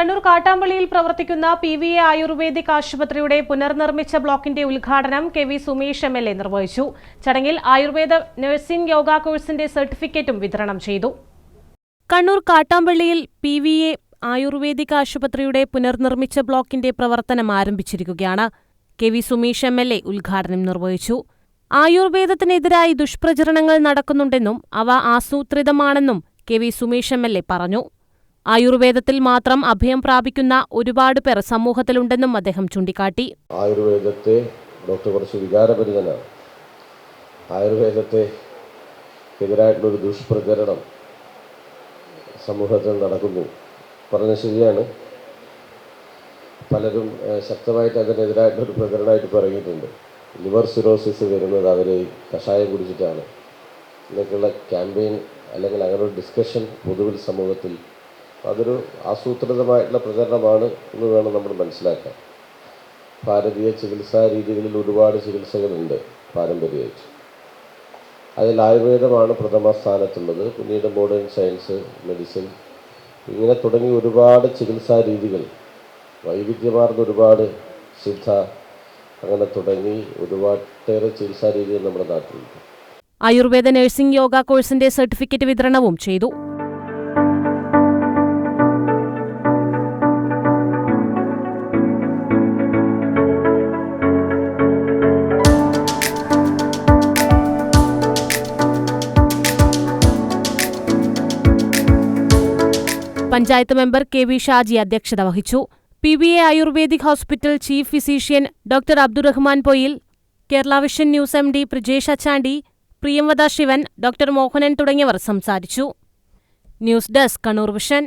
കണ്ണൂർ കാട്ടാമ്പള്ളിയിൽ പ്രവർത്തിക്കുന്ന PVA ayurvedic ആശുപത്രിയുടെ പുനർനിർമ്മിച്ച ബ്ലോക്കിന്റെ ഉദ്ഘാടനം KV സുമേഷ് MLA നിർവഹിച്ചു. ചടങ്ങിൽ ആയുർവേദ നഴ്സിംഗ് യോഗ കോഴ്സിന്റെ സർട്ടിഫിക്കറ്റും വിതരണം ചെയ്തു. കണ്ണൂർ കാട്ടാമ്പള്ളിയിൽ PVA ആയുർവേദിക് ആശുപത്രിയുടെ പുനർനിർമ്മിച്ച ബ്ലോക്കിന്റെ പ്രവർത്തനം ആരംഭിച്ചിരിക്കുകയാണ്. KV സുമേഷ് MLA ഉദ്ഘാടനം നിർവഹിച്ചു. ആയുർവേദത്തിനെതിരായി ദുഷ്പ്രചരണങ്ങൾ നടക്കുന്നുണ്ടെന്നും അവ ആസൂത്രിതമാണെന്നും KV സുമേഷ് MLA പറഞ്ഞു. ആയുർവേദത്തിൽ മാത്രം അഭയം പ്രാപിക്കുന്ന ഒരുപാട് പേർ സമൂഹത്തിലുണ്ടെന്നും അദ്ദേഹം ചൂണ്ടിക്കാട്ടി. ആയുർവേദത്തെ ഡോക്ടർ കുറച്ച് വികാരപരിതനാണ്. ആയുർവേദത്തെ എതിരായിട്ടുള്ളൊരു ദുഷ്പ്രചരണം സമൂഹത്തിൽ നടക്കുന്നു. പറഞ്ഞ ശരിയാണ്. പലരും ശക്തമായിട്ട് അതിനെതിരായിട്ടൊരു പ്രചരണമായിട്ട് പറയുന്നുണ്ട്. ലിവർ സിറോസിസ് വരുന്നത് അവർ കഷായം കുടിച്ചിട്ടാണ് എന്നൊക്കെയുള്ള ക്യാമ്പയിൻ അല്ലെങ്കിൽ അങ്ങനെ ഒരു ഡിസ്കഷൻ പൊതുവിൽ സമൂഹത്തിൽ അതൊരു ആസൂത്രിതമായിട്ടുള്ള പ്രചരണമാണ് എന്ന് വേണം നമ്മൾ മനസ്സിലാക്കാൻ. ഭാരതീയ ചികിത്സാ രീതികളിൽ ഒരുപാട് ചികിത്സകളുണ്ട് പാരമ്പര്യമായിട്ട്. അതിൽ ആയുർവേദമാണ് പ്രഥമ സ്ഥാനത്തുള്ളത്. പിന്നീട് മോഡേൺ സയൻസ്, മെഡിസിൻ, ഇങ്ങനെ തുടങ്ങി ഒരുപാട് ചികിത്സാ രീതികൾ, വൈവിധ്യമാർന്ന ഒരുപാട് സിദ്ധ, അങ്ങനെ തുടങ്ങി ഒരുപാടേറെ ചികിത്സാ രീതികൾ നമ്മുടെ നാട്ടിലുണ്ട്. ആയുർവേദ നഴ്സിംഗ് യോഗ കോഴ്സിന്റെ സർട്ടിഫിക്കറ്റ് വിതരണവും ചെയ്തു. പഞ്ചായത്ത് മെമ്പർ KV ഷാജി അധ്യക്ഷത വഹിച്ചു. PVA ayurvedic hospital chief physician doctor Abdurahman Poyil, Kerala vision news MD Prajesh Achandi, Priyamvada Shivan, doctor Mohanan തുടങ്ങിയവർ സംസാരിച്ചു. News desk Kannur vision.